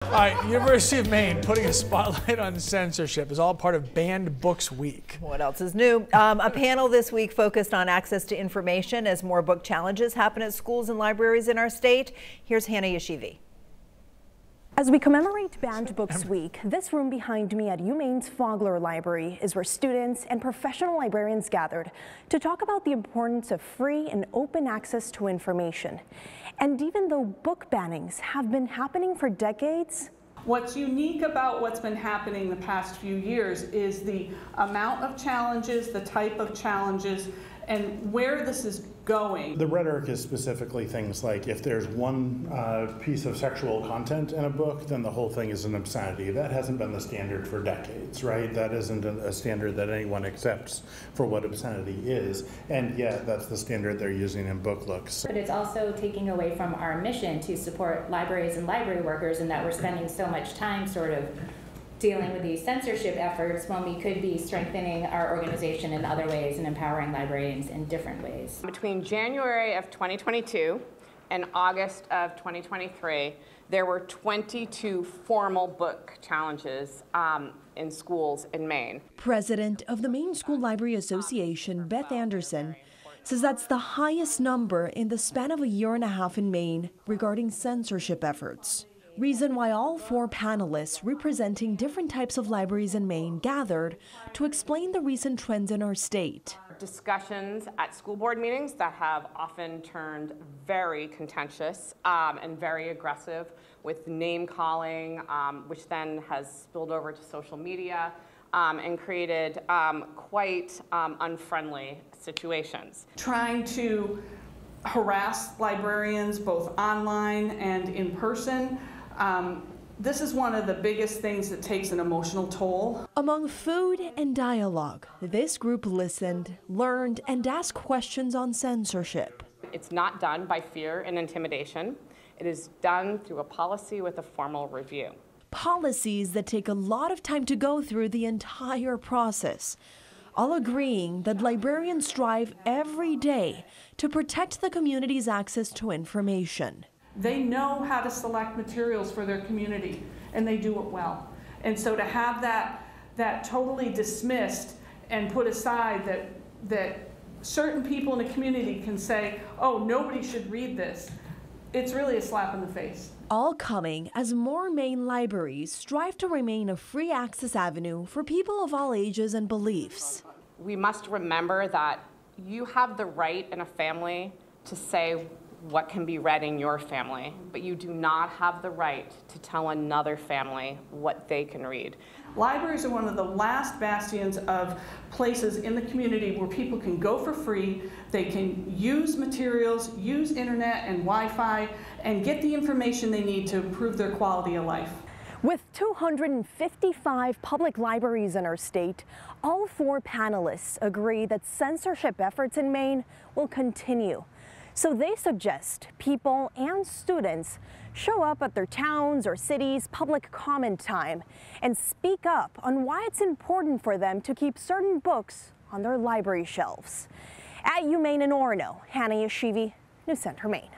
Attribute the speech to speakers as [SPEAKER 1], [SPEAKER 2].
[SPEAKER 1] All right, University of Maine putting a spotlight on censorship is all part of Banned Books Week.
[SPEAKER 2] What else is new? A panel this week focused on access to information as more book challenges happen at schools and libraries in our state. Here's Hannah Yeshivi.
[SPEAKER 3] As we commemorate Banned Books Week, this room behind me at UMaine's Fogler Library is where students and professional librarians gathered to talk about the importance of free and open access to information. And even though book bannings have been happening for decades,
[SPEAKER 4] what's unique about what's been happening the past few years is the amount of challenges, the type of challenges, and where this is going.
[SPEAKER 5] The rhetoric is specifically things like if there's one piece of sexual content in a book, then the whole thing is an obscenity. That hasn't been the standard for decades, right? That isn't a standard that anyone accepts for what obscenity is, and yet that's the standard they're using in book looks.
[SPEAKER 6] But it's also taking away from our mission to support libraries and library workers, and that we're spending so much time sort of dealing with these censorship efforts when we could be strengthening our organization in other ways and empowering librarians in different ways.
[SPEAKER 7] Between January of 2022 and August of 2023, there were 22 formal book challenges in schools in Maine.
[SPEAKER 8] President of the Maine School Library Association, Beth Anderson, says that's the highest number in the span of a year and a half in Maine regarding censorship efforts. Reason why all four panelists representing different types of libraries in Maine gathered to explain the recent trends in our state.
[SPEAKER 7] Discussions at school board meetings that have often turned very contentious and very aggressive with name calling, which then has spilled over to social media and created quite unfriendly situations.
[SPEAKER 4] Trying to harass librarians both online and in person. This is one of the biggest things that takes an emotional toll.
[SPEAKER 8] Among food and dialogue, this group listened, learned, and asked questions on censorship.
[SPEAKER 7] It's not done by fear and intimidation. It is done through a policy with a formal review.
[SPEAKER 8] Policies that take a lot of time to go through the entire process, all agreeing that librarians strive every day to protect the community's access to information.
[SPEAKER 4] They know how to select materials for their community, and they do it well. And so to have that totally dismissed and put aside, that certain people in the community can say, oh, nobody should read this, it's really a slap in the face.
[SPEAKER 8] All coming as more Maine libraries strive to remain a free access avenue for people of all ages and beliefs.
[SPEAKER 7] We must remember that you have the right in a family to say what can be read in your family, but you do not have the right to tell another family what they can read.
[SPEAKER 4] Libraries are one of the last bastions of places in the community where people can go for free, they can use materials, use internet and Wi-Fi, and get the information they need to improve their quality of life.
[SPEAKER 3] with 255 public libraries in our state, all four panelists agree that censorship efforts in Maine will continue. So they suggest people and students show up at their towns or cities' public comment time and speak up on why it's important for them to keep certain books on their library shelves. At UMaine in Orono, Hannah Yeshivi, News Center, Maine.